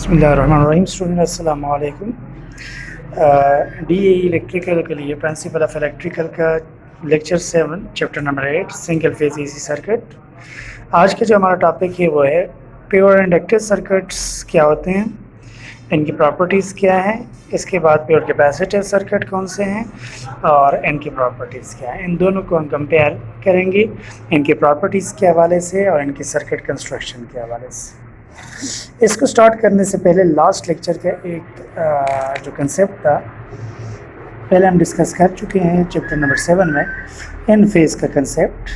बिस्मिल्लाहिर्रहमानिर्रहीम। स्टूडेंट अस्सलाम वालेकुम। डी इलेक्ट्रिकल के लिए प्रिंसिपल ऑफ इलेक्ट्रिकल का lecture 7 chapter number 8 single phase AC circuit. आज का जो हमारा टॉपिक है वो है प्योर इंडक्टिव सर्किट्स क्या होते हैं, इनकी प्रॉपर्टीज़ क्या हैं, इसके बाद प्योर कैपेसिटिव सर्किट कौन से हैं और इनकी प्रॉपर्टीज़ क्या हैं। इन दोनों को हम कंपेयर करेंगे इनकी प्रॉपर्टीज़ के हवाले से और इनकी सर्किट कंस्ट्रक्शन के हवाले से। इसको स्टार्ट करने से पहले लास्ट लेक्चर का एक जो कंसेप्ट था पहले हम डिस्कस कर चुके हैं चैप्टर नंबर 7 में, इन फेज का कंसेप्ट।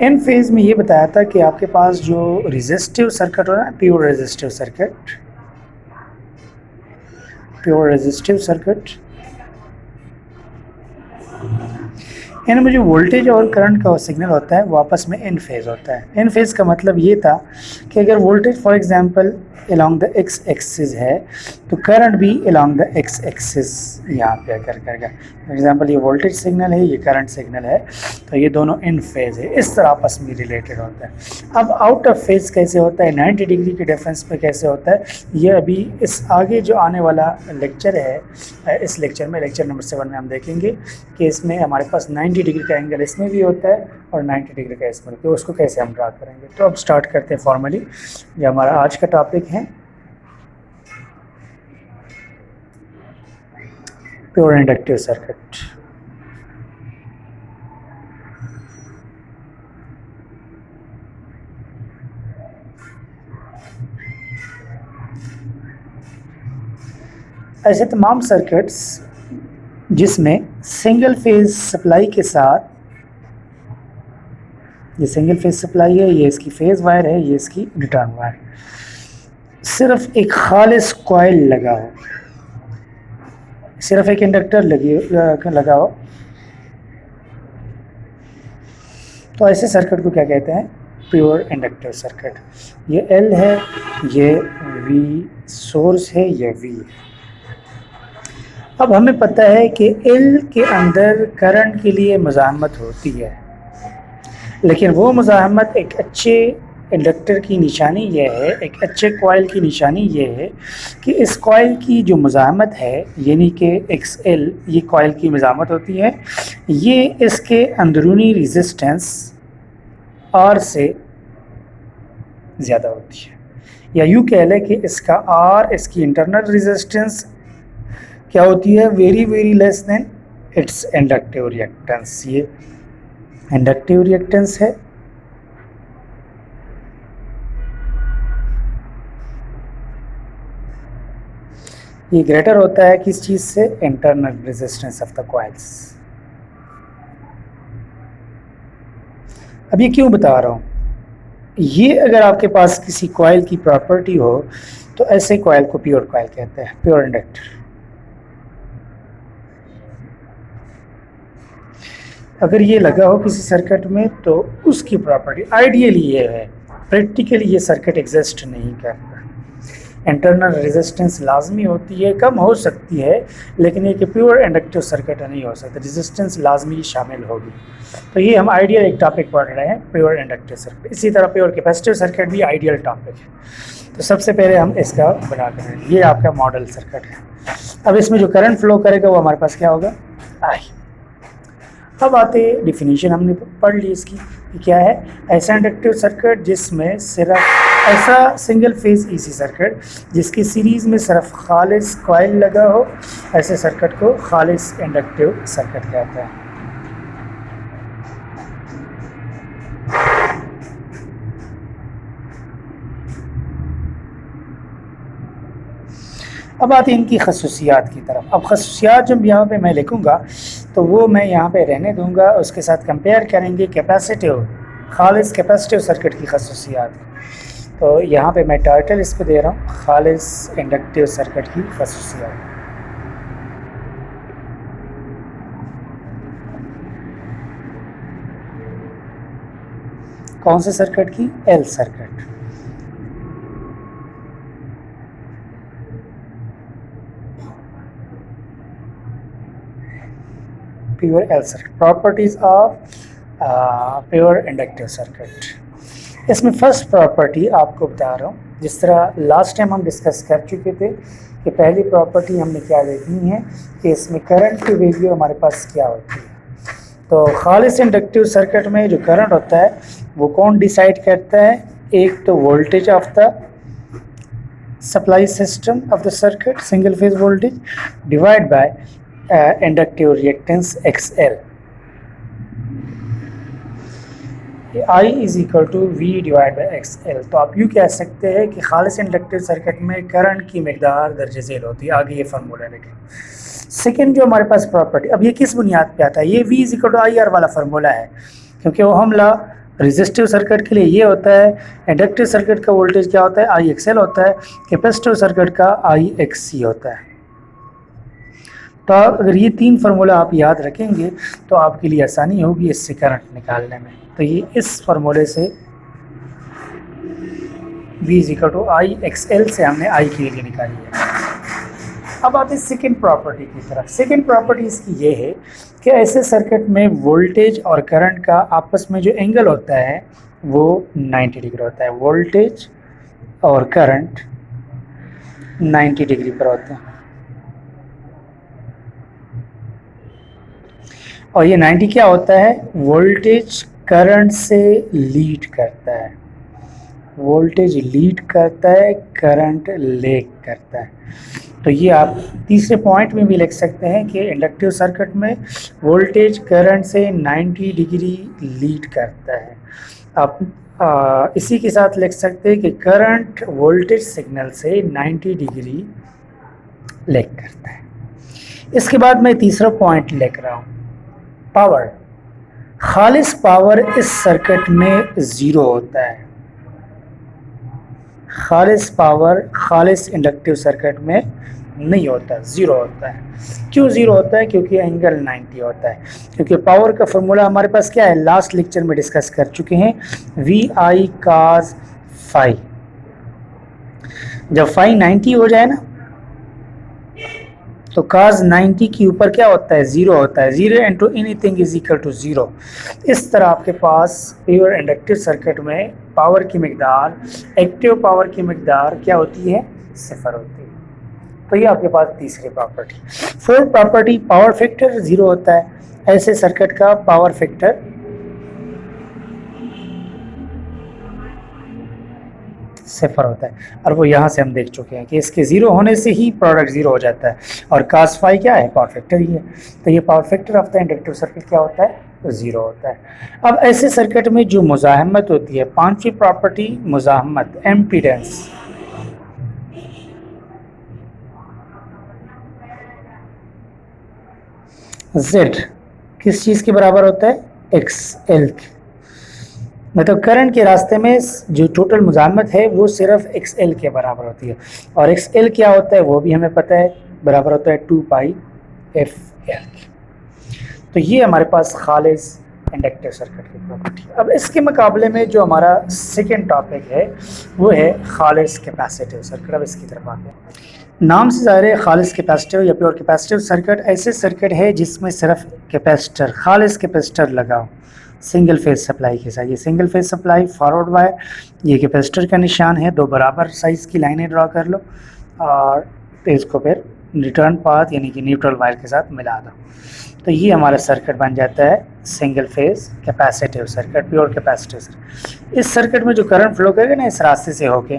इन फेज में ये बताया था कि आपके पास जो रेजिस्टिव सर्किट हो रहा है, प्योर रेजिस्टिव सर्किट इनमें जो वोल्टेज और करंट का सिग्नल होता है वो आपस में इन फेज होता है। इन फेज का मतलब ये था कि अगर voltage for example along the x axis है तो करंट भी अलोंग द एक्स एक्सिस यहाँ पे आकर करेगा। फॉर एग्जांपल ये वोल्टेज सिग्नल है, ये करंट सिग्नल है, तो ये दोनों इन फेज है, इस तरह आपस में रिलेटेड होता है। अब आउट ऑफ फेज कैसे होता है, 90 डिग्री के डिफरेंस पे कैसे होता है, ये अभी इस आगे जो आने वाला लेक्चर है, इस लेक्चर में लेक्चर नंबर 7 में हम देखेंगे कि इसमें हमारे पास 90 डिग्री का एंगल इसमें भी होता है और 90 डिग्री का इसमें, तो उसको कैसे हम ड्रा करेंगे। तो अब स्टार्ट करते हैं फॉर्मली। ये हमारा आज का टॉपिक है प्योर इंडक्टिव सर्किट। ऐसे तमाम सर्किट्स जिसमें सिंगल फेज सप्लाई के साथ, ये सिंगल फेज सप्लाई है, ये इसकी फेज वायर है, ये इसकी रिटर्न वायर, सिर्फ एक खालिस कॉइल लगा हो, सिर्फ एक इंडक्टर लगा हो, तो ऐसे सर्किट को क्या कहते हैं, प्योर इंडक्टिव सर्किट। ये एल है, ये वी सोर्स है, ये वी है। अब हमें पता है कि एल के अंदर करंट के लिए मुज़ाहमत होती है, लेकिन वो मुज़ाहमत एक अच्छे इंडक्टर की निशानी ये है, एक अच्छे कॉइल की निशानी ये है कि इस कॉइल की जो मुज़ाहमत है, यानी कि XL, ये कॉइल की मुज़ाहमत होती है, ये इसके अंदरूनी रेजिस्टेंस R से ज़्यादा होती है, या यूँ कह लें कि इसका R, इसकी इंटरनल रेजिस्टेंस क्या होती है, very very less than it's inductive reactance. ये इंडक्टिव रिएक्टेंस है, ये ग्रेटर होता है किस चीज़ से, internal resistance of the coils. अब ये क्यों बता रहा हूँ, ये अगर आपके पास किसी कॉइल की प्रॉपर्टी हो तो ऐसे कॉइल को प्योर कॉइल कहते हैं, प्योर इंडक्टर। अगर ये लगा हो किसी सर्किट में तो उसकी प्रॉपर्टी आइडियली ये है, प्रैक्टिकली ये सर्किट एग्जिस्ट नहीं करता। इंटरनल रेजिस्टेंस लाजमी होती है, कम हो सकती है, लेकिन ये कि प्योर इंडक्टिव सर्किट नहीं हो सकता, रेजिस्टेंस लाजमी शामिल होगी। तो ये हम आइडियल एक टॉपिक पढ़ रहे हैं, प्योर इंडक्टिव सर्किट। इसी तरह प्योर कैपेसिटिव सर्किट भी आइडियल टॉपिक है। तो सबसे पहले हम इसका बना करें, ये आपका मॉडल सर्किट है। अब इसमें जो करंट फ्लो करेगा वो हमारे पास क्या होगा, आई। अब आते डिफिनीशन हमने पढ़ ली इसकी कि क्या है, ऐसा इंडक्टिव सर्किट जिसमें सिर्फ, ऐसा सिंगल फेज एसी सर्किट जिसकी सीरीज़ में सिर्फ खालिस कॉइल लगा हो, ऐसे सर्किट को खालिस इंडक्टिव सर्किट कहते हैं। अब आते हैं इनकी खसूसियात की तरफ। अब खसूसियात जब यहाँ पे मैं लिखूँगा तो वो मैं यहाँ पे रहने दूँगा, उसके साथ कंपेयर करेंगे कैपेसिटिव, खालिस कैपेसिटिव सर्किट की खसूसियात। तो यहाँ पे मैं टाइटल इसको दे रहा हूँ, खालिस इंडक्टिव सर्किट की खसूसियात। कौन से सर्किट की, L circuit. pure L circuit. Properties of pure inductive circuit. इसमें फर्स्ट प्रॉपर्टी आपको बता रहा हूँ, जिस तरह लास्ट टाइम हम डिस्कस कर चुके थे कि पहली प्रॉपर्टी हमने क्या देखनी है कि इसमें करंट की वैल्यू हमारे पास क्या होती है। तो खालिस इंडक्टिव सर्किट में जो करंट होता है वो कौन डिसाइड करता है? एक तो voltage of the supply system of the circuit, single phase voltage, divide by inductive reactance XL। I is equal to V divide by XL। तो आप यूँ कह सकते हैं कि खालिस इंडक्टिव सर्किट में करंट की मकदार दर्जे झेल होती है। आगे ये फार्मूला लिखें। सेकेंड जो हमारे पास प्रॉपर्टी, अब ये किस बुनियाद पे आता है? ये V is equal to IR वाला फार्मूला है, क्योंकि वो हमला रेजिस्टिव सर्किट के लिए ये होता है। इंडक्टिव सर्किट का वोल्टेज क्या होता है? IXL होता है। कैपेसिटिव सर्किट का IXC होता है। तो अगर ये तीन फार्मूला आप याद रखेंगे तो आपके लिए आसानी होगी इससे करंट निकालने में। तो ये इस फार्मूले से V is equal to IXL से हमने I की वैल्यू निकाली है। अब आते हैं सेकेंड प्रॉपर्टी की तरफ। सेकेंड प्रॉपर्टी इसकी ये है कि ऐसे सर्किट में वोल्टेज और करंट का आपस में जो एंगल होता है वो 90 डिग्री होता है। वोल्टेज और करंट 90 डिग्री पर होते हैं, और ये 90 क्या होता है? वोल्टेज करंट से लीड करता है। वोल्टेज लीड करता है, करंट लेग करता है। तो ये आप तीसरे पॉइंट में भी लिख सकते हैं कि इंडक्टिव सर्किट में वोल्टेज करंट से 90 डिग्री लीड करता है। आप इसी के साथ लिख सकते हैं कि करंट वोल्टेज सिग्नल से 90 डिग्री लेग करता है। इसके बाद मैं तीसरा पॉइंट लिख रहा हूँ, पावर। खालिस पावर इस सर्किट में ज़ीरो होता है। खालिस पावर खालिस इंडक्टिव सर्किट में नहीं होता, ज़ीरो होता है। क्यों ज़ीरो होता है? क्योंकि एंगल 90 होता है। क्योंकि पावर का फॉर्मूला हमारे पास क्या है? लास्ट लेक्चर में डिस्कस कर चुके हैं, VI cos phi। जब phi 90 हो जाए ना तो cos 90 के ऊपर क्या होता है? ज़ीरो होता है। Zero into anything is equal to zero. इस तरह आपके पास प्योर इंडक्टिव सर्किट में पावर की मकदार, एक्टिव पावर की मकदार क्या होती है? सिफर होती है। तो ये आपके पास तीसरी property. Fourth property, power factor zero होता है। ऐसे सर्किट का पावर फैक्टर सिफर होता है, और वो यहाँ से हम देख चुके हैं कि इसके ज़ीरो होने से ही प्रोडक्ट ज़ीरो हो जाता है। और cos phi क्या है? पावर फैक्टर ही है। तो ये power factor of the inductive circuit क्या होता है? तो ज़ीरो होता है। अब ऐसे सर्किट में जो मुज़ाहमत होती है, पांचवी प्रॉपर्टी मुज़ाहमत, एम्पीडेंस। Z किस चीज़ के बराबर होता है? XL के। मतलब करंट के रास्ते में जो टोटल मुज़ाहमत है वो सिर्फ XL के बराबर होती है। और XL क्या होता है वो भी हमें पता है, बराबर होता है 2 पाई FL। तो ये हमारे पास खालिस इंडक्टिव सर्किट की प्रॉपर्टी। अब इसके मुकाबले में जो हमारा सेकेंड टॉपिक है वो है खालिस कैपेसिटिव सर्किट। अब इसकी तरफ आते हैं। नाम से ज़ाहिर है खालिस कैपेसिटिव या प्योर कैपेसिटिव सर्किट ऐसे सर्किट है जिसमें सिर्फ कैपेसिटर, खालिस कैपेसिटर लगाओ सिंगल फेज सप्लाई के साथ। ये single phase supply, forward wire, ये कैपेसिटर का निशान है। दो बराबर साइज़ की लाइनें ड्रॉ कर लो और इसको फिर रिटर्न पाथ यानी कि न्यूट्रल वायर के साथ मिला दो। तो ये हमारा सर्किट बन जाता है single phase capacitive circuit, pure capacitive circuit. इस सर्किट में जो करंट फ्लो करेगा ना इस रास्ते से होके,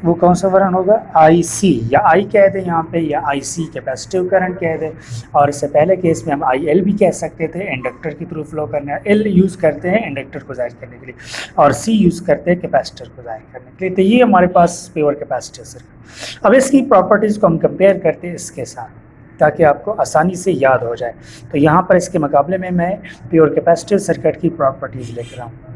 वो कौन सा करंट होगा? IC या I कह दें यहाँ पे, या IC कैपेसिटिव करंट कह दें। और इससे पहले केस में हम IL भी कह सकते थे, इंडक्टर के थ्रू फ्लो करना। L यूज़ करते हैं इंडक्टर को ज़ाहिर करने के लिए, और C यूज़ करते हैं कैपेसिटर को ज़ाहिर करने के लिए। तो ये हमारे पास प्योर कैपेसिटिव सर्किट। अब इसकी प्रॉपर्टीज़ को हम कंपेयर करते हैं इसके साथ ताकि आपको आसानी से याद हो जाए। तो यहाँ पर इसके मुकाबले में मैं प्योर कैपेसिटिव सर्किट की प्रॉपर्टीज़ लिख रहा हूँ।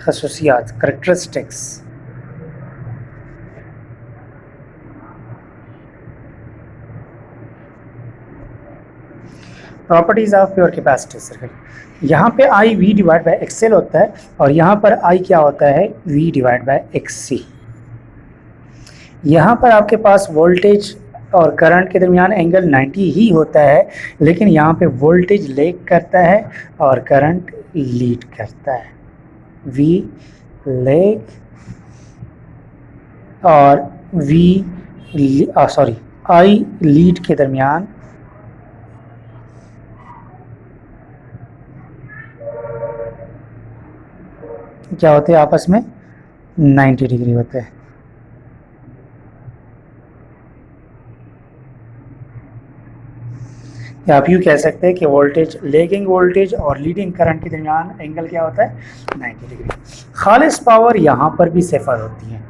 खसूसियात, characteristics. Properties of pure capacitive circuit. यहाँ पे I V divide by XL होता है, और यहाँ पर I क्या होता है? V divide bye XC। यहाँ पर आपके पास वोल्टेज और करंट के दरमियान एंगल 90 ही होता है, लेकिन यहाँ पे वोल्टेज लैग करता है और करंट लीड करता है। वी लैग और आई लीड के दरमियान क्या होते हैं आपस में 90 डिग्री होते हैं। या आप यूँ कह सकते हैं कि वोल्टेज लैगिंग वोल्टेज और लीडिंग करंट के दरमियान एंगल क्या होता है 90 डिग्री। खालिस पावर यहाँ पर भी सिफर होती है।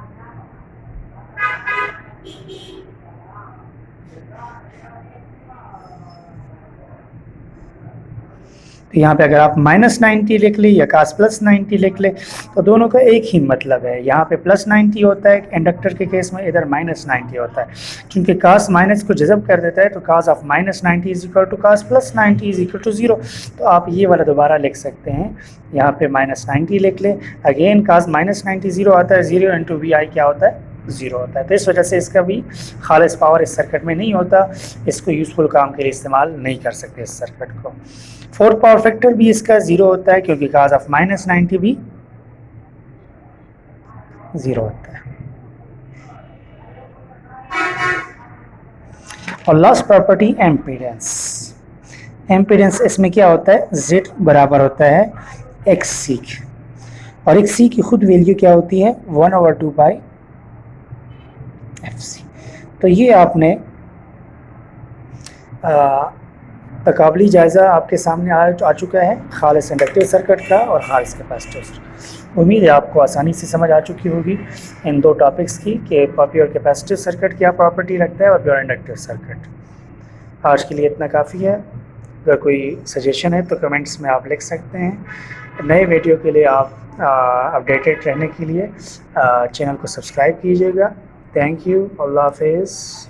तो यहाँ पे अगर आप -90 लिख ले या cos +90 लिख ले तो दोनों का एक ही मतलब है। यहाँ पे +90 होता है इंडक्टर के केस में, इधर -90 होता है, क्योंकि cos माइनस को जज़ब कर देता है तो cos of -90 is equal to cos +90 is equal to 0। तो आप ये वाला दोबारा लिख सकते हैं, यहाँ पे -90 लिख ले, अगेन cos -90 0 आता है, 0 इंटू वी आई क्या होता है 0 होता है। तो इस वजह से इसका भी खालिस पावर इस सर्किट में नहीं होता, इसको यूज़फुल काम के लिए इस्तेमाल नहीं कर सकते इस सर्किट को। फोर्थ पावर फैक्टर भी इसका 0 होता है, क्योंकि cos ऑफ -90 भी 0 होता है। और लास्ट प्रॉपर्टी एम्पीडेंस। एम्पीडेंस इसमें क्या होता है, Z बराबर होता है XC और XC की खुद वैल्यू क्या होती है 1/2 बाई FC। तो ये आपने तकाबली जायज़ा आपके सामने आ चुका है खालिस इंडक्टिव सर्किट का और खालिस कैपेसिटिव सर्किट। उम्मीद है आपको आसानी से समझ आ चुकी होगी इन दो टॉपिक्स की कि प्योर कैपेसिटिव सर्किट क्या प्रॉपर्टी रखता है और प्योर इंडक्टिव सर्किट। आज के लिए इतना काफ़ी है। अगर कोई सजेशन है तो कमेंट्स में आप लिख सकते हैं। नए वीडियो के लिए आप अपडेटेड रहने के लिए चैनल को सब्सक्राइब कीजिएगा। Thank you. अल्लाह हाफिज़।